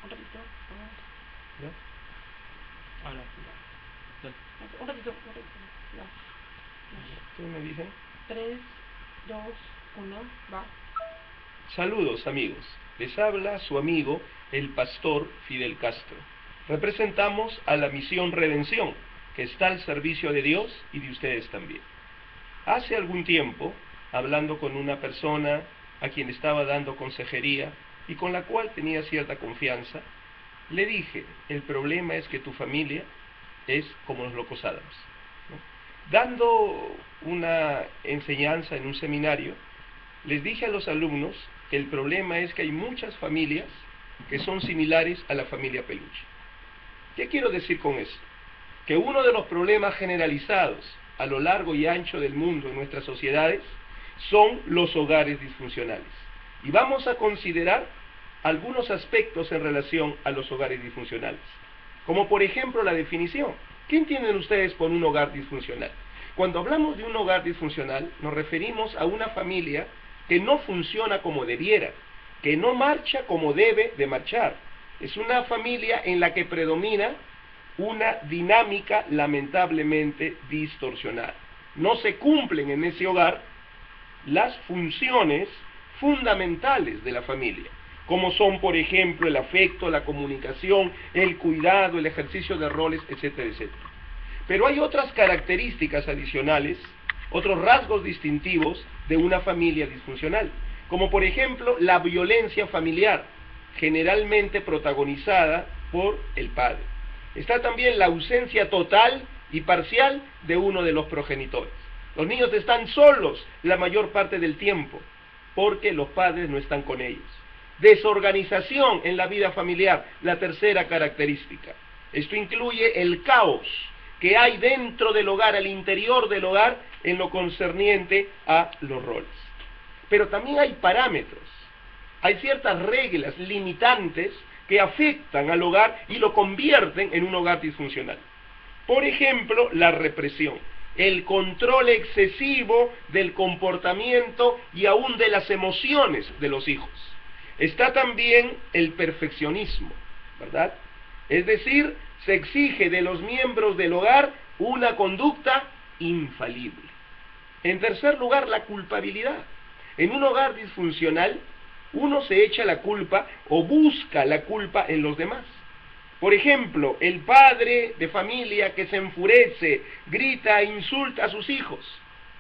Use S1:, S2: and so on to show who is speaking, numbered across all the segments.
S1: Un ratito.
S2: ¿Ya?
S3: Ahora, dale.
S1: Un ratito. Ya.
S2: ¿Ustedes me dicen?
S1: 3, 2, 1, va.
S2: Saludos amigos, les habla su amigo el pastor Fidel Castro. Representamos a la Misión Redención, que está al servicio de Dios y de ustedes también. Hace algún tiempo, hablando con una persona a quien estaba dando consejería y con la cual tenía cierta confianza, le dije, el problema es que tu familia es como los locos Adams, ¿no? Dando una enseñanza en un seminario, les dije a los alumnos que el problema es que hay muchas familias que son similares a la familia Peluche. ¿Qué quiero decir con esto? Que uno de los problemas generalizados a lo largo y ancho del mundo en nuestras sociedades son los hogares disfuncionales. Y vamos a considerar algunos aspectos en relación a los hogares disfuncionales. Como por ejemplo la definición. ¿Qué entienden ustedes por un hogar disfuncional? Cuando hablamos de un hogar disfuncional, nos referimos a una familia que no funciona como debiera, que no marcha como debe de marchar. Es una familia en la que predomina una dinámica lamentablemente distorsionada. No se cumplen en ese hogar las funciones fundamentales de la familia, como son, por ejemplo, el afecto, la comunicación, el cuidado, el ejercicio de roles, etcétera, etcétera. Pero hay otras características adicionales, otros rasgos distintivos de una familia disfuncional, como por ejemplo la violencia familiar, generalmente protagonizada por el padre. Está también la ausencia total y parcial de uno de los progenitores. Los niños están solos la mayor parte del tiempo, porque los padres no están con ellos. Desorganización en la vida familiar, la tercera característica. Esto incluye el caos que hay dentro del hogar, al interior del hogar, en lo concerniente a los roles. Pero también hay parámetros, hay ciertas reglas limitantes que afectan al hogar y lo convierten en un hogar disfuncional. Por ejemplo, la represión, el control excesivo del comportamiento y aún de las emociones de los hijos. Está también el perfeccionismo, ¿verdad? Es decir, se exige de los miembros del hogar una conducta infalible. En tercer lugar, la culpabilidad. En un hogar disfuncional, uno se echa la culpa o busca la culpa en los demás. Por ejemplo, el padre de familia que se enfurece, grita e insulta a sus hijos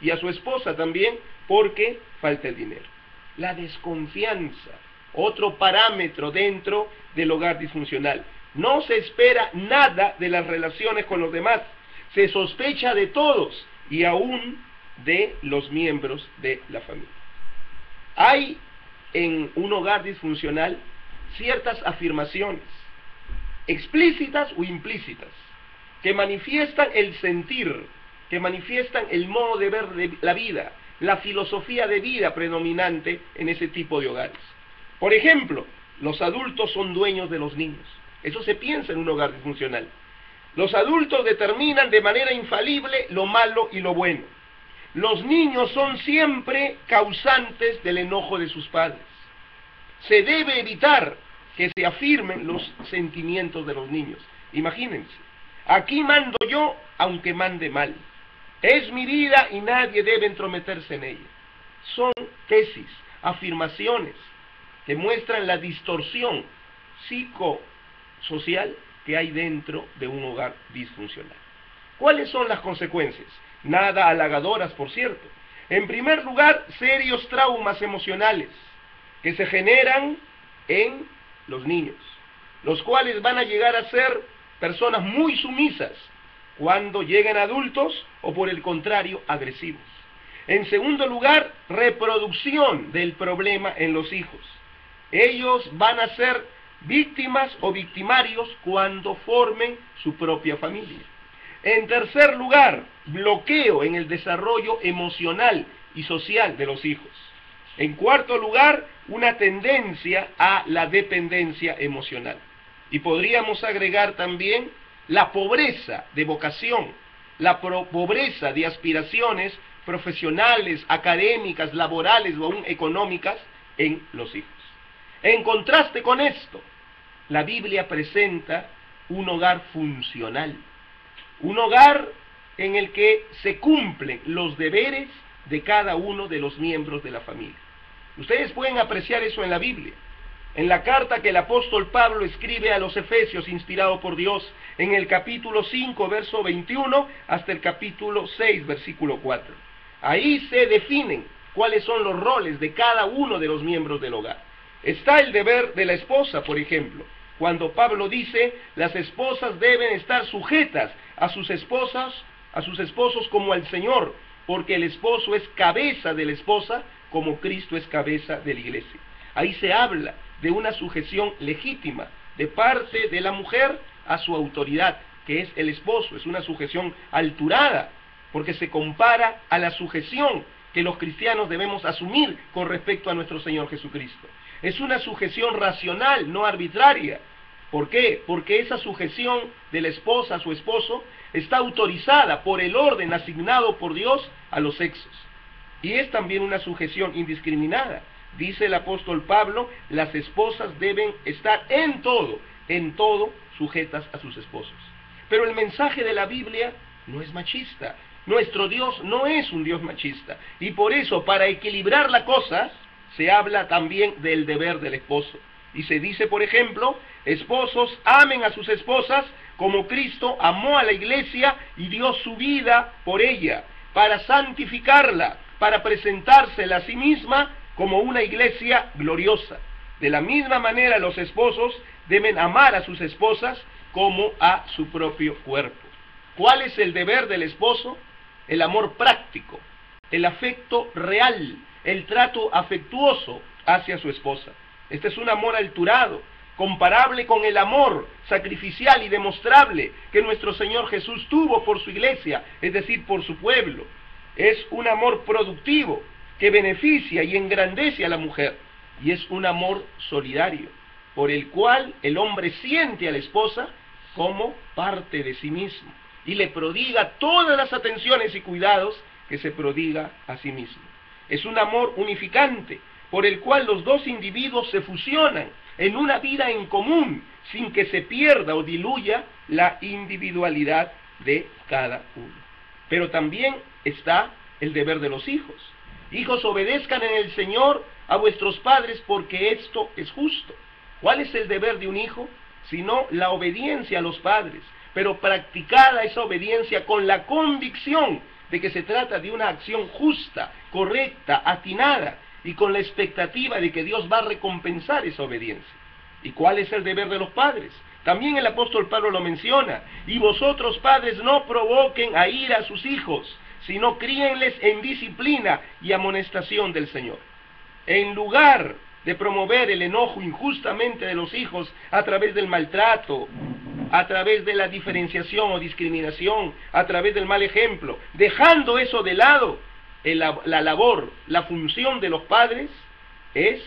S2: y a su esposa también porque falta el dinero. La desconfianza, otro parámetro dentro del hogar disfuncional. No se espera nada de las relaciones con los demás, se sospecha de todos y aún de los miembros de la familia. Hay en un hogar disfuncional ciertas afirmaciones, explícitas o implícitas, que manifiestan el sentir, que manifiestan el modo de ver la vida, la filosofía de vida predominante en ese tipo de hogares. Por ejemplo, los adultos son dueños de los niños. Eso se piensa en un hogar disfuncional. Los adultos determinan de manera infalible lo malo y lo bueno. Los niños son siempre causantes del enojo de sus padres. Se debe evitar que se afirmen los sentimientos de los niños. Imagínense, aquí mando yo aunque mande mal. Es mi vida y nadie debe entrometerse en ella. Son tesis, afirmaciones que muestran la distorsión psicosocial que hay dentro de un hogar disfuncional. ¿Cuáles son las consecuencias? Nada halagadoras, por cierto. En primer lugar, serios traumas emocionales que se generan en los niños, los cuales van a llegar a ser personas muy sumisas cuando lleguen adultos o por el contrario agresivos. En segundo lugar, reproducción del problema en los hijos. Ellos van a ser víctimas o victimarios cuando formen su propia familia. En tercer lugar, bloqueo en el desarrollo emocional y social de los hijos. En cuarto lugar, una tendencia a la dependencia emocional. Y podríamos agregar también la pobreza de vocación, la pobreza de aspiraciones profesionales, académicas, laborales o aún económicas en los hijos. En contraste con esto, la Biblia presenta un hogar funcional, un hogar en el que se cumplen los deberes de cada uno de los miembros de la familia. Ustedes pueden apreciar eso en la Biblia. En la carta que el apóstol Pablo escribe a los Efesios, inspirado por Dios, en el capítulo 5, verso 21, hasta el capítulo 6, versículo 4. Ahí se definen cuáles son los roles de cada uno de los miembros del hogar. Está el deber de la esposa, por ejemplo, cuando Pablo dice, las esposas deben estar sujetas a sus esposos como al Señor, porque el esposo es cabeza de la esposa, como Cristo es cabeza de la iglesia. Ahí se habla de una sujeción legítima de parte de la mujer a su autoridad, que es el esposo. Es una sujeción alturada, porque se compara a la sujeción que los cristianos debemos asumir con respecto a nuestro Señor Jesucristo. Es una sujeción racional, no arbitraria. ¿Por qué? Porque esa sujeción de la esposa a su esposo está autorizada por el orden asignado por Dios a los sexos. Y es también una sujeción indiscriminada. Dice el apóstol Pablo, las esposas deben estar en todo sujetas a sus esposos. Pero el mensaje de la Biblia no es machista. Nuestro Dios no es un Dios machista. Y por eso, para equilibrar la cosa, se habla también del deber del esposo. Y se dice, por ejemplo, esposos, amen a sus esposas como Cristo amó a la iglesia y dio su vida por ella, para santificarla, para presentársela a sí misma como una iglesia gloriosa. De la misma manera, los esposos deben amar a sus esposas como a su propio cuerpo. ¿Cuál es el deber del esposo? El amor práctico, el afecto real, el trato afectuoso hacia su esposa. Este es un amor alturado, comparable con el amor sacrificial y demostrable que nuestro Señor Jesús tuvo por su iglesia, es decir, por su pueblo. Es un amor productivo que beneficia y engrandece a la mujer, y es un amor solidario, por el cual el hombre siente a la esposa como parte de sí mismo, y le prodiga todas las atenciones y cuidados que se prodiga a sí mismo. Es un amor unificante, por el cual los dos individuos se fusionan en una vida en común, sin que se pierda o diluya la individualidad de cada uno. Pero también está el deber de los hijos. Hijos, obedezcan en el Señor a vuestros padres, porque esto es justo. ¿Cuál es el deber de un hijo? Sino la obediencia a los padres, pero practicada esa obediencia con la convicción de que se trata de una acción justa, correcta, atinada, y con la expectativa de que Dios va a recompensar esa obediencia. ¿Y cuál es el deber de los padres? También el apóstol Pablo lo menciona. Y vosotros, padres, no provoquen a ira a sus hijos, sino críenles en disciplina y amonestación del Señor. En lugar de promover el enojo injustamente de los hijos a través del maltrato, a través de la diferenciación o discriminación, a través del mal ejemplo, dejando eso de lado, la labor, la función de los padres es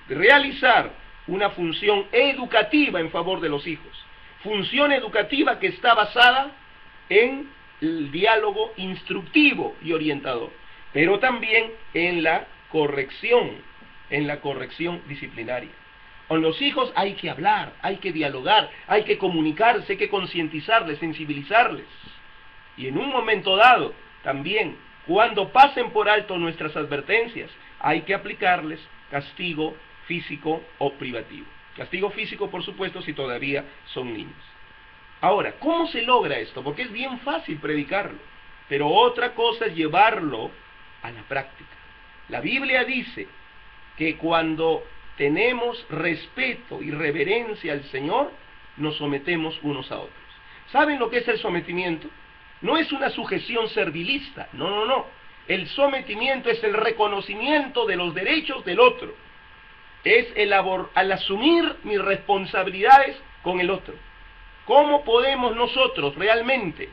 S2: realizar una función educativa en favor de los hijos. Función educativa que está basada en el diálogo instructivo y orientador, pero también en la corrección disciplinaria. Con los hijos hay que hablar, hay que dialogar, hay que comunicarse, hay que concientizarles, sensibilizarles. Y en un momento dado, también, cuando pasen por alto nuestras advertencias, hay que aplicarles castigo físico o privativo. Castigo físico, por supuesto, si todavía son niños. Ahora, ¿cómo se logra esto? Porque es bien fácil predicarlo, pero otra cosa es llevarlo a la práctica. La Biblia dice que cuando tenemos respeto y reverencia al Señor, nos sometemos unos a otros. ¿Saben lo que es el sometimiento? No es una sujeción servilista, no. El sometimiento es el reconocimiento de los derechos del otro. Es al asumir mis responsabilidades con el otro. ¿Cómo podemos nosotros realmente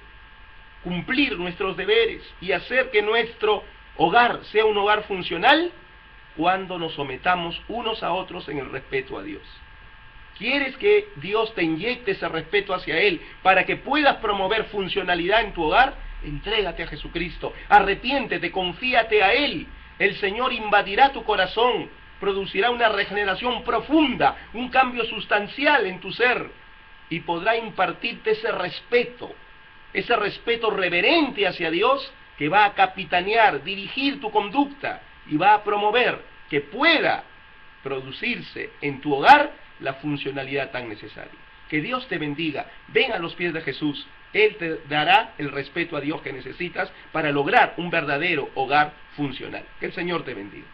S2: cumplir nuestros deberes y hacer que nuestro hogar sea un hogar funcional? Cuando nos sometamos unos a otros en el respeto a Dios. ¿Quieres que Dios te inyecte ese respeto hacia Él para que puedas promover funcionalidad en tu hogar? Entrégate a Jesucristo, arrepiéntete, confíate a Él. El Señor invadirá tu corazón, producirá una regeneración profunda, un cambio sustancial en tu ser, y podrá impartirte ese respeto reverente hacia Dios, que va a capitanear, dirigir tu conducta, y va a promover que pueda producirse en tu hogar la funcionalidad tan necesaria. Que Dios te bendiga. Ven a los pies de Jesús. Él te dará el respeto a Dios que necesitas para lograr un verdadero hogar funcional. Que el Señor te bendiga.